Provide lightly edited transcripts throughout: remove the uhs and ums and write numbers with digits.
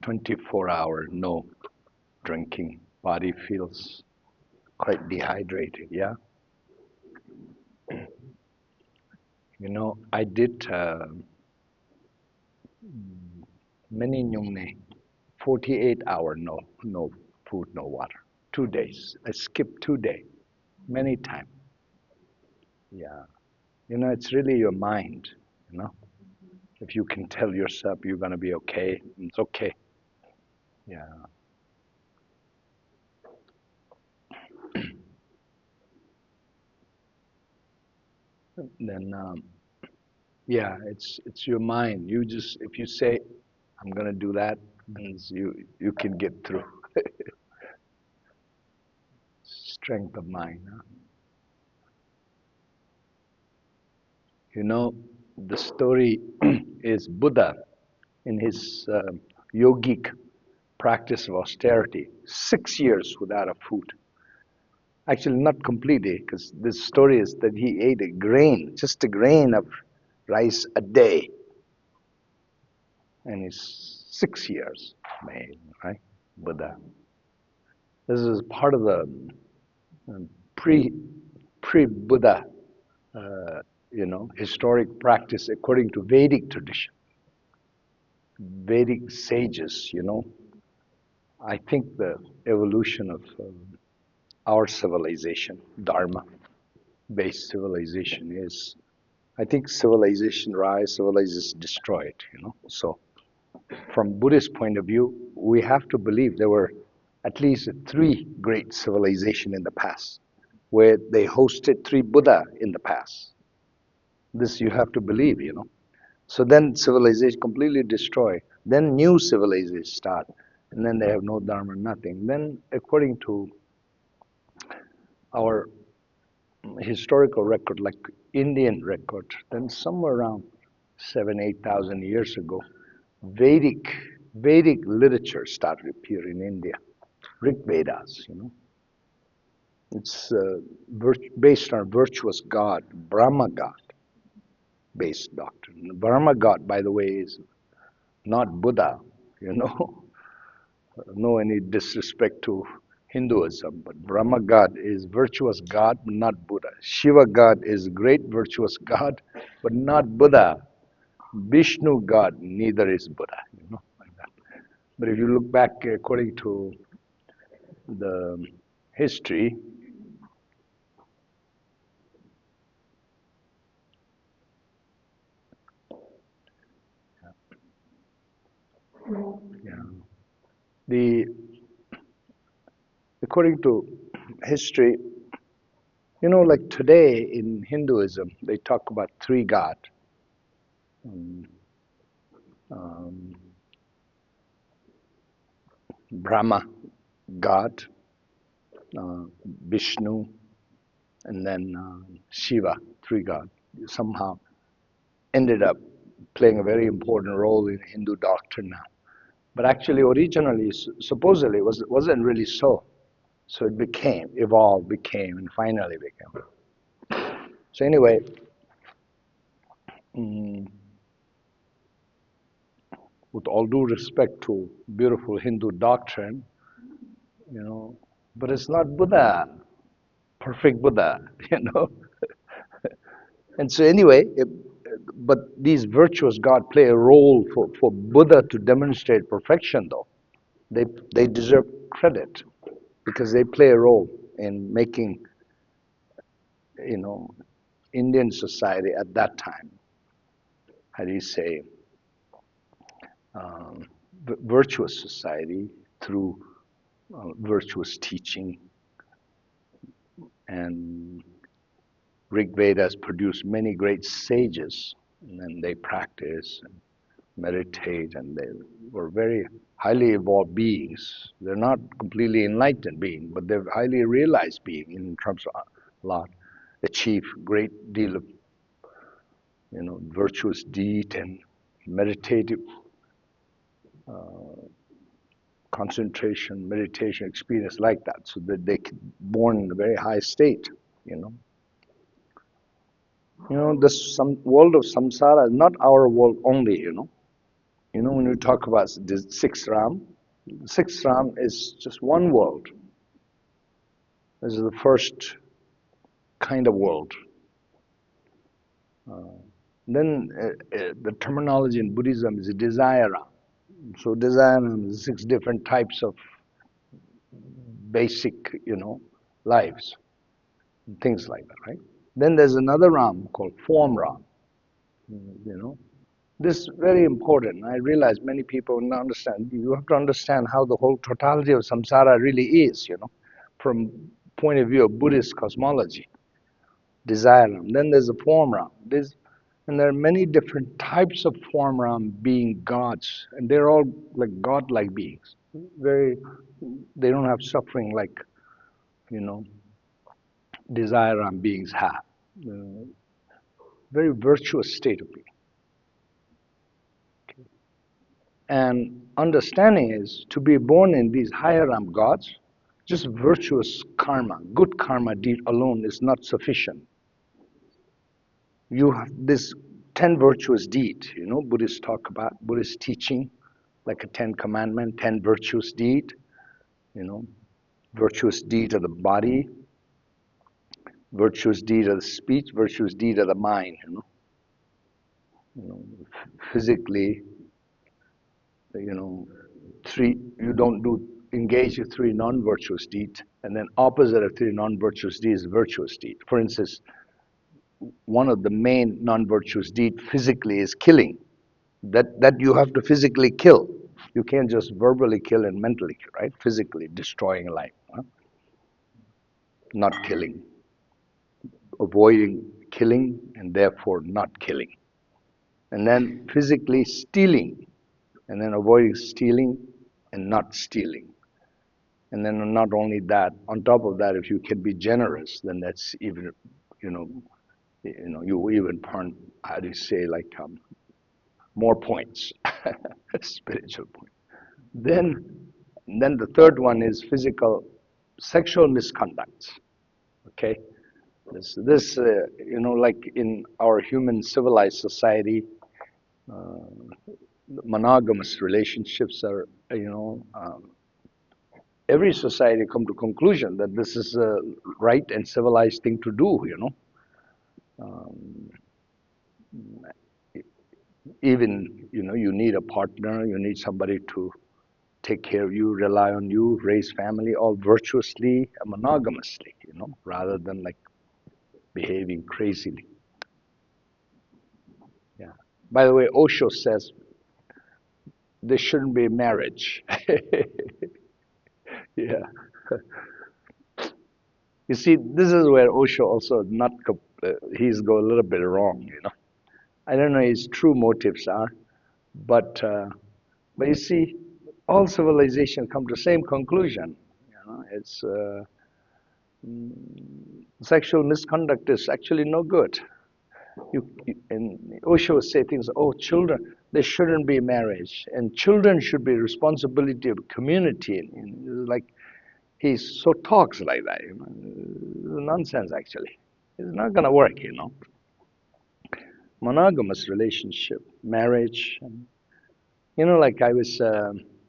24-hour no drinking. Body feels quite dehydrated, yeah? You know, I did many nyungne, 48-hour no food, no water. 2 days. I skipped 2 days, many times. Yeah. You know, it's really your mind, you know. If you can tell yourself you're going to be okay, it's okay. Yeah. Then, yeah, it's your mind. You just, if you say, I'm going to do that, means you can get through. Strength of mind. Huh? You know, the story is Buddha in his yogic practice of austerity, 6 years without a food. Actually, not completely, because this story is that he ate a grain, just a grain of rice a day. And he's 6 years made, right? Buddha. This is part of the pre-Buddha, historic practice according to Vedic tradition. Vedic sages, I think the evolution of our civilization, Dharma-based civilization is, I think civilization rise, civilization destroyed, So from Buddhist point of view, we have to believe there were at least 3 great civilizations in the past, where they hosted 3 Buddha in the past. This you have to believe, So then civilization completely destroyed. Then new civilizations start. And then they have no Dharma, nothing. Then according to our historical record, like Indian record, then somewhere around 7,000-8,000 years ago, Vedic literature started to appear in India. Rig Vedas, It's based on a virtuous God, Brahma God-based doctrine. The Brahma God, by the way, is not Buddha, No any disrespect to Hinduism, but Brahma God is virtuous God, not Buddha. Shiva God is great virtuous God, but not Buddha. Vishnu God, neither is Buddha, like that. But if you look back according to the history, according to history, like today in Hinduism, they talk about 3 gods. Brahma God, Vishnu, and then Shiva, 3 gods. Somehow ended up playing a very important role in Hindu doctrine now. But actually, originally, supposedly, wasn't really so. So it evolved, and finally became. So anyway, with all due respect to beautiful Hindu doctrine, but it's not Buddha, perfect Buddha, And so anyway, but these virtuous God play a role for Buddha to demonstrate perfection, though. They deserve credit because they play a role in making, Indian society at that time, how do you say, virtuous society through virtuous teaching. And Rig Vedas produced many great sages, and then they practice and meditate, and they were very highly evolved beings. They're not completely enlightened beings, but they're highly realized beings in terms of a lot, achieve great deal of, virtuous deed and meditative concentration, meditation experience like that, so that they can born in a very high state, this world of samsara is not our world only, You know, when we talk about the sixth Ram, the sixth Ram is just one world. This is the first kind of world. Then the terminology in Buddhism is desire Ram. So desire Ram is 6 different types of basic, lives, things like that, right? Then there's another Ram called form Ram, you know. This is very important. I realize many people don't understand. You have to understand how the whole totality of samsara really is, from point of view of Buddhist cosmology, desire Ram. Then there's a form Ram. And there are many different types of form Ram being gods, and they're all like God-like beings. They don't have suffering like, desire Ram beings have. Very virtuous state of being. And understanding is to be born in these higher Ram gods, just virtuous karma, good karma deed alone is not sufficient. You have this 10 virtuous deeds, Buddhists talk about, Buddhist teaching, like a 10 commandment, 10 virtuous deed, virtuous deed of the body, virtuous deed of the speech, virtuous deed of the mind, physically, you don't engage in 3 non-virtuous deeds, and then opposite of 3 non-virtuous deeds is virtuous deed. For instance, one of the main non-virtuous deed physically is killing. That you have to physically kill. You can't just verbally kill and mentally kill, right? Physically destroying life. Not killing. Avoiding killing and therefore not killing. And then physically stealing. And then avoiding stealing and not stealing. And then not only that, on top of that, if you can be generous, then that's even, you even earn, how do you say, like more points, spiritual points. Then the third one is sexual misconduct. Okay, this like in our human civilized society, monogamous relationships are, every society come to conclusion that this is a right and civilized thing to do, even, you need a partner, you need somebody to take care of you, rely on you, raise family, all virtuously and monogamously, rather than like behaving crazily. Yeah. By the way, Osho says there shouldn't be marriage. Yeah. You see, this is where Osho also he's go a little bit wrong, I don't know his true motives are, but you see, all civilization come to the same conclusion. It's sexual misconduct is actually no good. And Osho say things, children, there shouldn't be marriage, and children should be responsibility of community. And like he so talks like that, nonsense actually. It's not gonna work, Monogamous relationship, marriage, like I was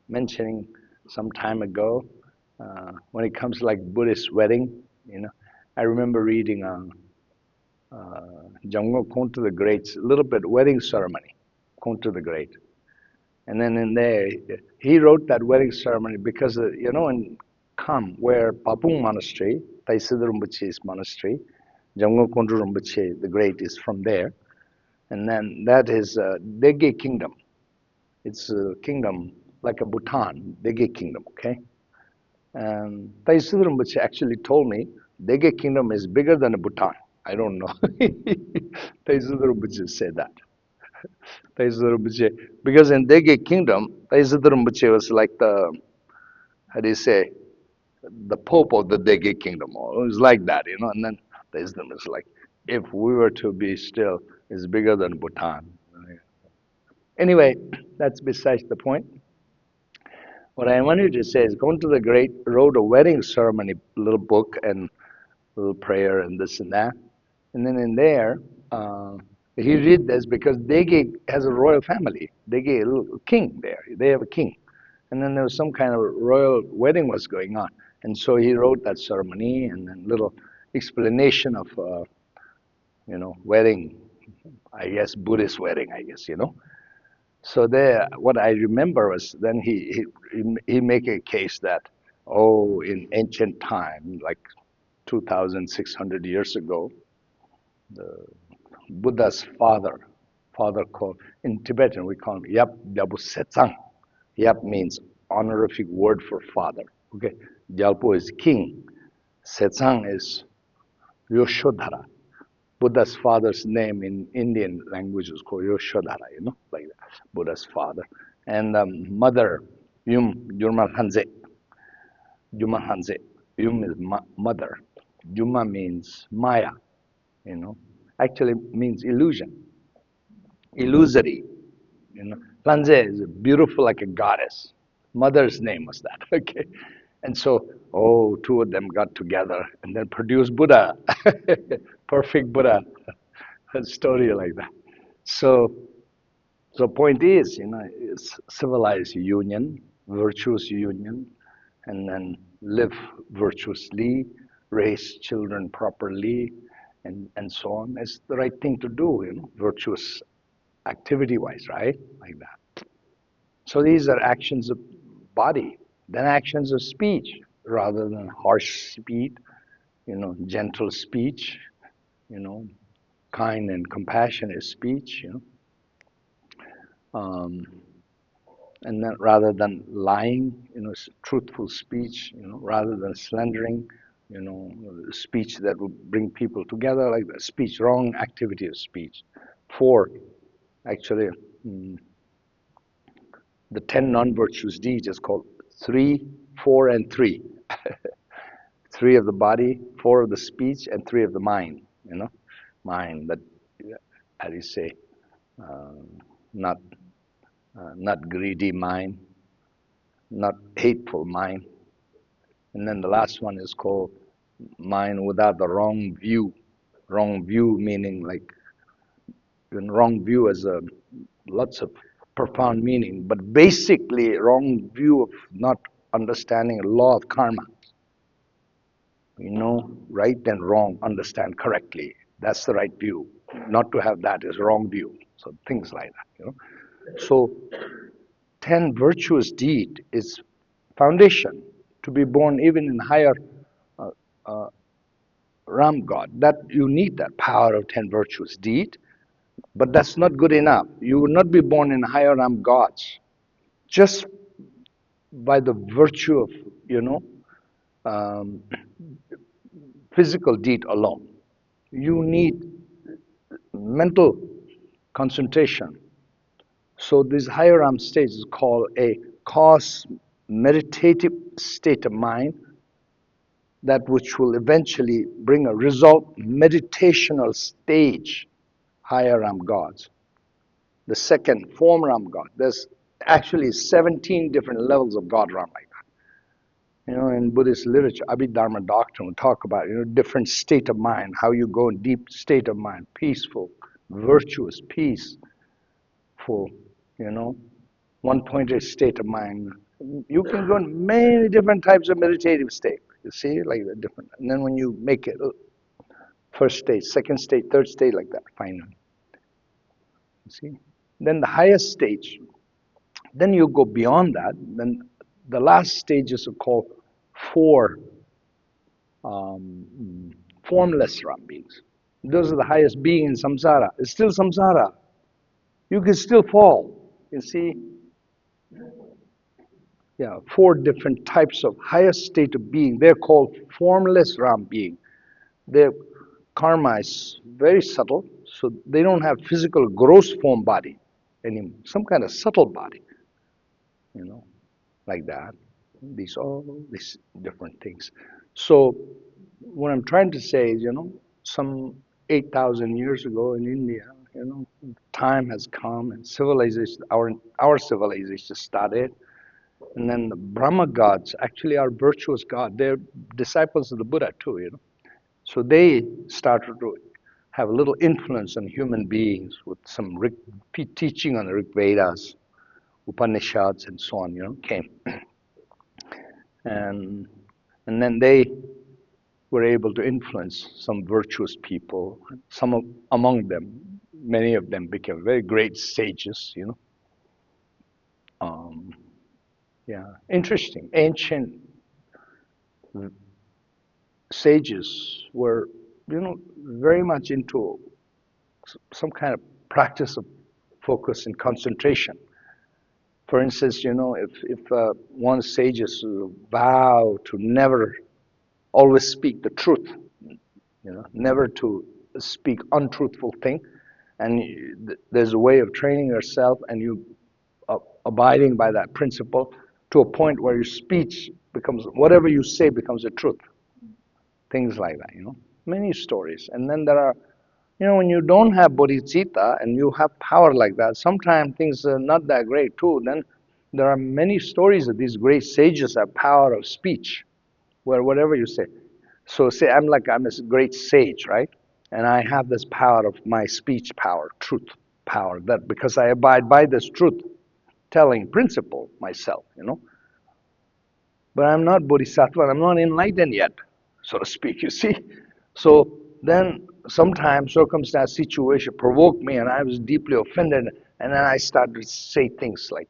mentioning some time ago, when it comes to like Buddhist wedding, I remember reading Jamgön Kongtrul the Great's little bit wedding ceremony, Kongtrul the Great. And then in there, he wrote that wedding ceremony because, in Kham, where Papung Monastery, Taisiddha Rinpoche's monastery, Jamgön Kongtrul Rinpoche the Great is from there. And then that is Dege Kingdom. It's a kingdom like a Bhutan, Dege Kingdom, okay? And Taisiddha Rinpoche actually told me Dege Kingdom is bigger than a Bhutan. I don't know. Taisiddha Rinpoche said that. Taisiddha Rinpoche, because in Dege Kingdom, Taisiddha Rinpoche was like the, how do you say, the Pope of the Dege Kingdom. It was like that, and then Taisiddha was like, if we were to be still, it's bigger than Bhutan. Anyway, that's besides the point. What I wanted to say is, Kongtrul the Great wrote a wedding ceremony little book and little prayer and this and that. And then in there, He did this because Dege has a royal family. Dege a little king there. They have a king. And then there was some kind of royal wedding was going on. And so he wrote that ceremony and then little explanation of, wedding, I guess, Buddhist wedding, I guess. So there, what I remember was then he make a case that, in ancient time, like 2,600 years ago, the Buddha's father called, in Tibetan we call him Yap Gyabu Setsang. Yap means honorific word for father. Okay, Gyalpo is king. Setsang is Yoshodhara. Buddha's father's name in Indian language is called Yoshodhara, like that. Buddha's father. And mother, Yurma Hanze. Yuma Hanze. Yum is mother. Yuma means Maya, Actually means illusion. Illusory. Hanze is beautiful like a goddess. Mother's name was that, okay? And so, two of them got together and then produced Buddha. Perfect Buddha. A story like that. So point is, it's civilized union, virtuous union, and then live virtuously, raise children properly, and so on. It's the right thing to do, virtuous activity-wise, right? Like that. So these are actions of body, then actions of speech, rather than harsh speech, gentle speech, kind and compassionate speech, and then rather than lying, truthful speech, rather than slandering, speech that will bring people together, like that. Speech, wrong activity of speech. 4, actually, the 10 non-virtuous deeds is called 3, 4, and 3. 3 of the body, 4 of the speech, and 3 of the mind. Mind that, how do you say, not greedy mind, not hateful mind. And then the last one is called mind without the wrong view. Wrong view meaning like, wrong view has lots of profound meaning, but basically wrong view of not understanding the law of karma. Right and wrong, understand correctly. That's the right view. Not to have that is wrong view. So things like that, So 10 virtuous deed is foundation to be born even in higher Ram God. That you need that power of 10 virtuous deed, but that's not good enough. You will not be born in higher Ram gods just by the virtue of physical deed alone. You need mental concentration. So this higher Ram stage is called a meditative state of mind, that which will eventually bring a result, meditational stage, higher Ram gods. The second, form Ram God. There's actually 17 different levels of God Ram like that. In Buddhist literature, Abhidharma doctrine will talk about, different state of mind, how you go in deep state of mind, peaceful, virtuous, peaceful, one-pointed state of mind. You can go in many different types of meditative state. You see, like the different. And then when you make it first stage, second stage, third stage, like that, finally. You see? Then the highest stage, then you go beyond that. Then the last stages are called formless Ram beings. Those are the highest being in samsara. It's still samsara. You can still fall. You see? Yeah, 4 different types of highest state of being. They're called formless Ram being. Their karma is very subtle, so they don't have physical gross form body anymore. Some kind of subtle body, like that. All these different things. So what I'm trying to say is, some 8,000 years ago in India, time has come and civilization, our civilization started. And then the Brahma gods actually are virtuous gods. They're disciples of the Buddha too, So they started to have a little influence on human beings with some teaching on the Rig Vedas, Upanishads, and so on, came. And then they were able to influence some virtuous people. Among them, many of them became very great sages. Yeah, interesting. Ancient sages were, very much into some kind of practice of focus and concentration. For instance, if one sages vow to never always speak the truth, never to speak untruthful thing, and there's a way of training yourself, and you abiding by that principle to a point where your speech becomes, whatever you say becomes the truth. Things like that, many stories. And then there are, when you don't have bodhicitta and you have power like that, sometimes things are not that great too. Then there are many stories of these great sages have power of speech, where whatever you say. So say I'm a great sage, right? And I have this power of my speech power, truth power, that because I abide by this truth telling principle myself, But I'm not bodhisattva, I'm not enlightened yet, so to speak, you see. So then sometimes circumstance, situation provoked me and I was deeply offended, and then I started to say things like,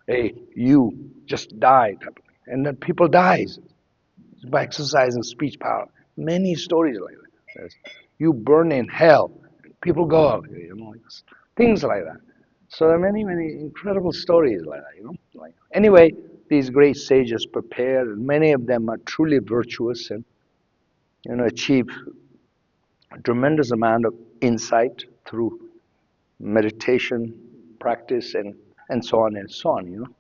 hey, you just died. And then people dies by exercising speech power. Many stories like that. You burn in hell, people go, things like that. So there are many, many incredible stories like that, Anyway, these great sages prepared, and many of them are truly virtuous and, achieve a tremendous amount of insight through meditation practice and so on and so on,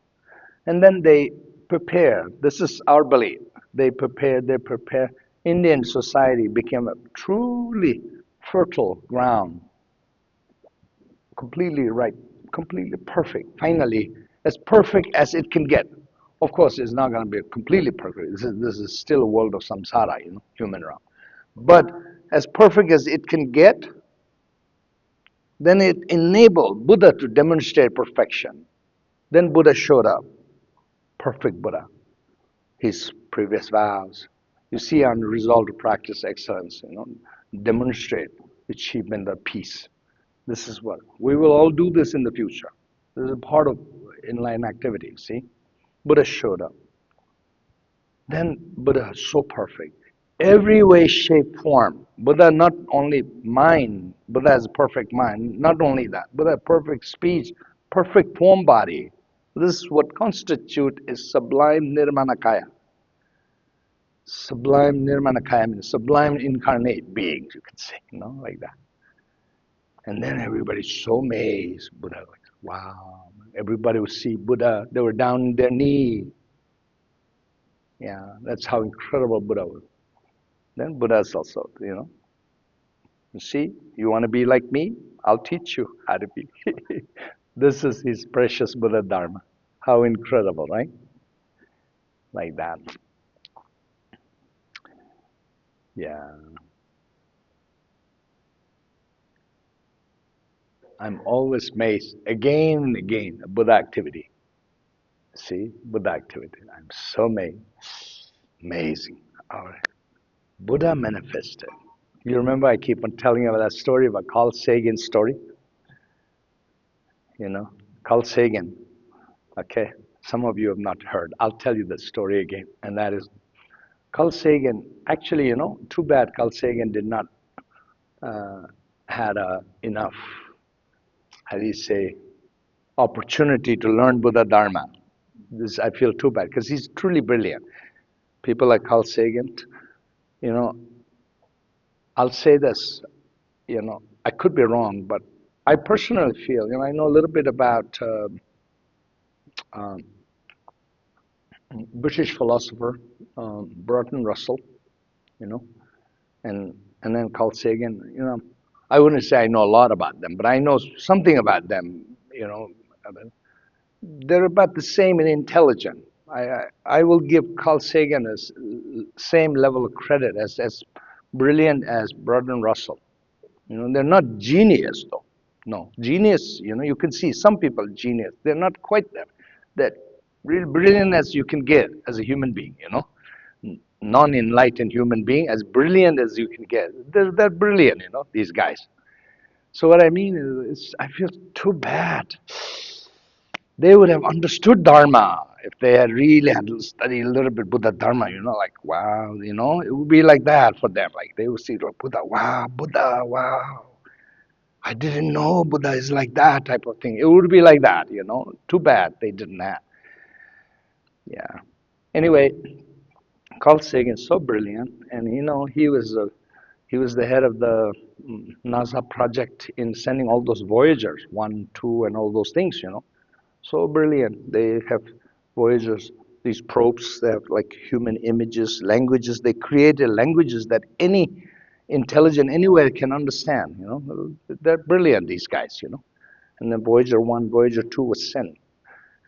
And then they prepare, this is our belief, they prepare. Indian society became a truly fertile ground, completely right, completely perfect, finally, as perfect as it can get. Of course, it's not going to be completely perfect. This is still a world of samsara, human realm. But as perfect as it can get, then it enabled Buddha to demonstrate perfection. Then Buddha showed up, perfect Buddha, his previous vows. You see, on resolve to practice excellence, demonstrate achievement of peace. This is what we will all do this in the future. This is a part of enlightened activity. See, Buddha showed up. Then Buddha is so perfect. Every way, shape, form. Buddha not only mind, Buddha has a perfect mind. Not only that, Buddha has perfect speech, perfect form body. This is what constitutes a sublime Nirmanakaya. Sublime Nirmanakaya means sublime incarnate beings, you could say, like that. And then everybody's so amazed. Buddha, like, wow. Everybody would see Buddha. They were down on their knee. Yeah, that's how incredible Buddha was. Then Buddha's also, You see, you want to be like me? I'll teach you how to be. This is his precious Buddha Dharma. How incredible, right? Like that. Yeah. I'm always amazed, again and again, Buddha activity. See, Buddha activity. I'm so amazed. Amazing. Our Buddha manifested. You remember I keep on telling you about that story about Carl Sagan's story? Carl Sagan. Okay, some of you have not heard. I'll tell you the story again. And that is, Carl Sagan, actually, too bad Carl Sagan did not had enough, how do you say, opportunity to learn Buddha Dharma. This, I feel too bad, because he's truly brilliant. People like Carl Sagan, I'll say this, I could be wrong, but I personally feel, I know a little bit about British philosopher Bertrand Russell, and then Carl Sagan. I wouldn't say I know a lot about them, but I know something about them. They're about the same in intelligence. I will give Carl Sagan the same level of credit as brilliant as Bertrand Russell. They're not genius though. No, genius, you can see some people genius. They're not quite there. That real brilliant as you can get as a human being, non-enlightened human being, as brilliant as you can get. They're brilliant, these guys. So what I mean is I feel too bad. They would have understood Dharma if they had really had studied a little bit Buddha Dharma, like wow, it would be like that for them. Like they would see Buddha, wow. I didn't know Buddha is like that type of thing. It would be like that, Too bad they didn't have. Yeah. Anyway, Carl Sagan is so brilliant, and he was the head of the NASA project in sending all those Voyagers, 1, 2, and all those things, So brilliant. They have Voyagers, these probes, they have like human images, languages. They created languages that any intelligent anywhere can understand, They're brilliant, these guys, And then Voyager 1, Voyager 2 was sent.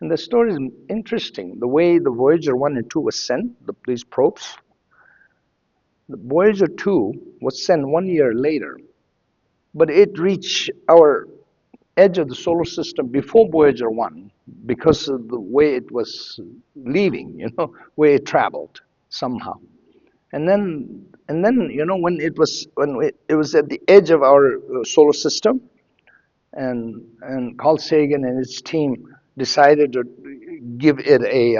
And the story is interesting. The way the Voyager 1 and 2 was sent, these probes, the Voyager 2 was sent 1 year later, but it reached our edge of the solar system before Voyager 1 because of the way it was leaving, way it traveled somehow. And then when it was at the edge of our solar system, and Carl Sagan and his team decided to give it a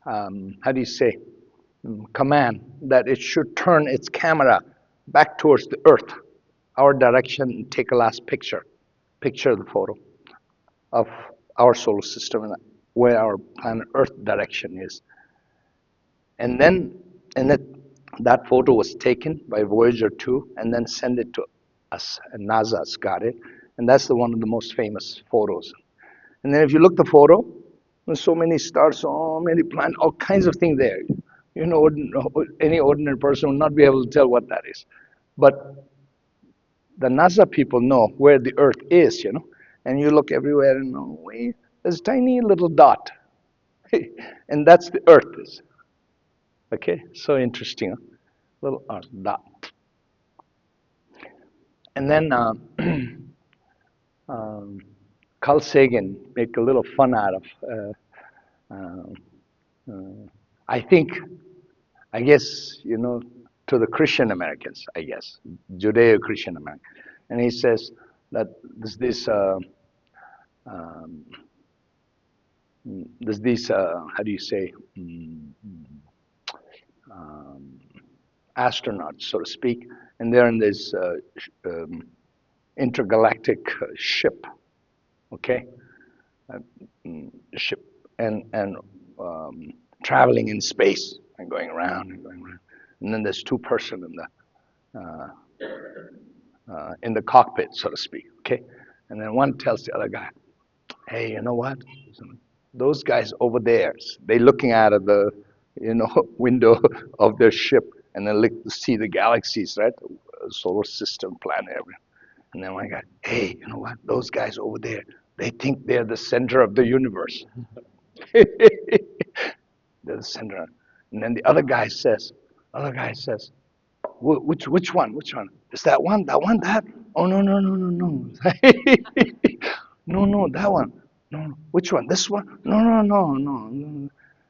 how do you say command that it should turn its camera back towards the Earth, our direction, and take a last picture of the photo of our solar system and where our planet Earth direction is. And then that photo was taken by Voyager 2 and then sent it to us, and NASA's got it. And that's one of the most famous photos. And then if you look the photo, there's so many stars, so many planets, all kinds of things there. Any ordinary person will not be able to tell what that is. But the NASA people know where the Earth is, And you look everywhere and there's a tiny little dot. And that's the Earth is. Okay, so interesting. Huh? Little Earth dot. And then Carl Sagan make a little fun out of, I guess, to the Christian Americans, I guess, Judeo-Christian Americans. And he says that there's these, how do you say, astronauts, so to speak, and they're in this intergalactic ship, okay, ship, and traveling in space and going around and going around. And then there's two person in the cockpit, so to speak, okay. And then one tells the other guy, "Hey, you know what? Those guys over there, they looking out of the, window of their ship, and then see the galaxies, right? The solar system, planet, everything. And then one guy, hey, you know what? Those guys over there, they think they're the center of the universe. They're the center. And then the other guy says, which one? Which one? Is that one? That one? That? Oh, no. No, that one. No. Which one? This one? No.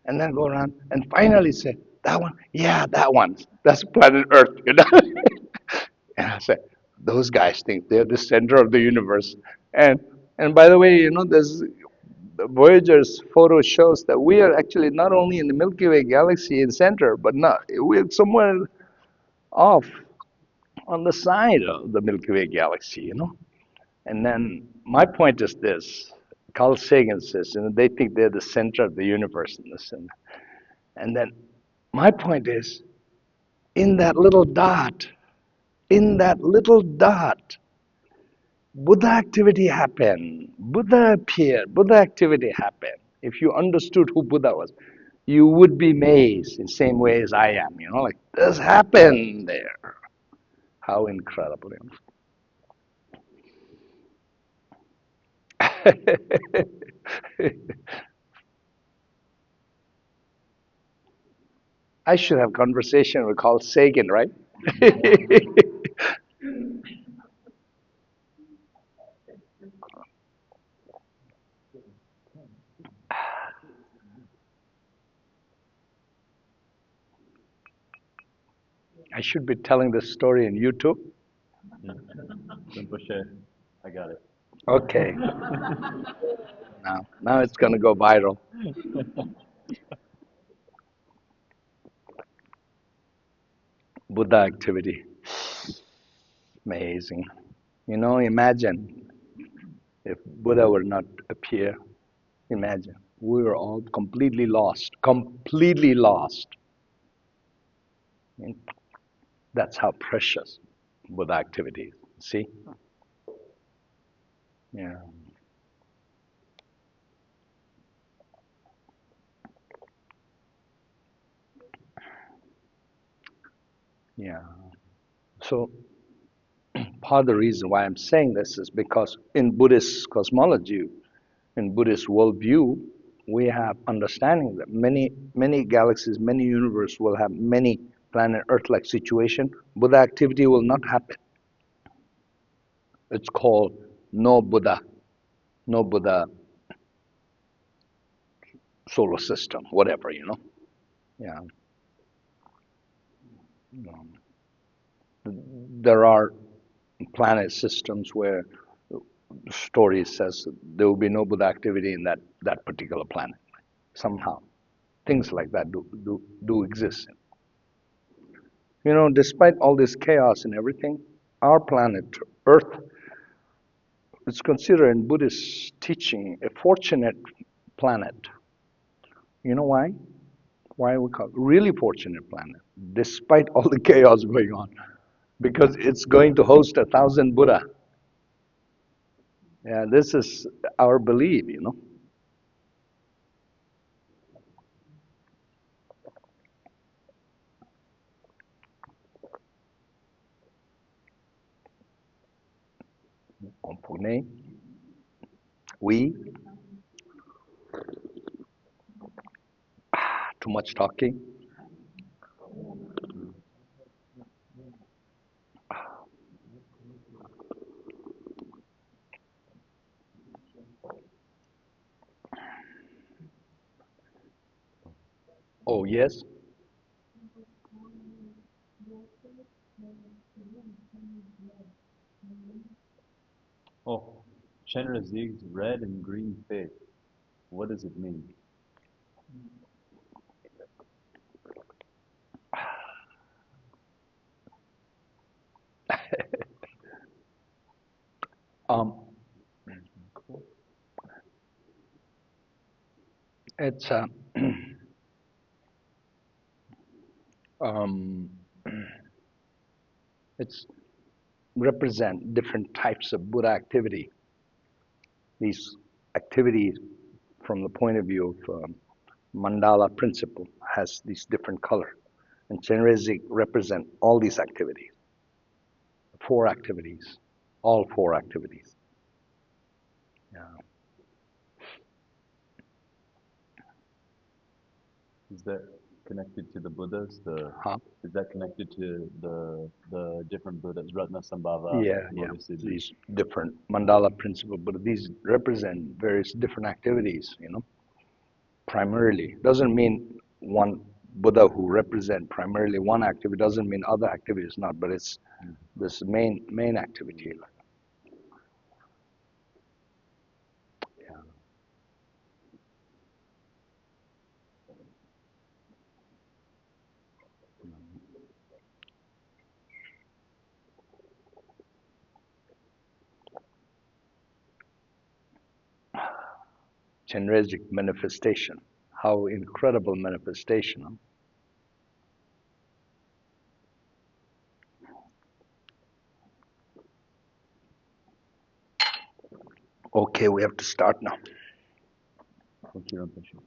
And then go around and finally say, that one? Yeah, that one. That's planet Earth, And I said, those guys think they're the center of the universe. And by the way, there's the Voyager's photo shows that we are actually not only in the Milky Way galaxy in center, but we're somewhere off on the side of the Milky Way galaxy, And then my point is this: Carl Sagan says, they think they're the center of the universe in this, and then my point is, in that little dot, Buddha activity happened. Buddha appeared. Buddha activity happened. If you understood who Buddha was, you would be amazed in the same way as I am. Like this happened there. How incredible! I should have conversation with Carl Sagan, right? I should be telling this story in YouTube. Rinpoche, I got it. Okay. Now it's going to go viral. Buddha activity. Amazing. Imagine if Buddha were not appear. Imagine. We were all completely lost. Completely lost. And that's how precious Buddha activity is. See? Yeah. Yeah. So part of the reason why I'm saying this is because in Buddhist cosmology, in Buddhist worldview, we have understanding that many galaxies, many universes will have many planet Earth-like situation. Buddha activity will not happen. It's called no Buddha solar system, whatever, Yeah. There are planet systems where the story says there will be no Buddha activity in that particular planet. Somehow, things like that do exist. Despite all this chaos and everything, our planet, Earth, is considered in Buddhist teaching a fortunate planet. You know why? Why we call it really fortunate planet, despite all the chaos going on, because it's going to host 1,000 Buddha. Yeah, this is our belief. On Pune, we too much talking. Oh yes. Oh, Chenrezig's red and green face. What does it mean? Um, it's um, it's represent different types of Buddha activity. These activities, from the point of view of mandala principle, has these different color, and Chenrezig represent all these activities, four activities, all four activities. Yeah. Is that connected to the Buddhas? Huh? Is that connected to the different Buddhas, Ratnasambhava, Yeah, yeah. Bodhicitta? These different mandala principle, but these represent various different activities. Primarily doesn't mean one Buddha who represent primarily one activity doesn't mean other activities not, but it's this main activity. Yeah. Chenrezig manifestation. How incredible manifestation. Huh? Okay, we have to start now. Thank you, Rinpoche.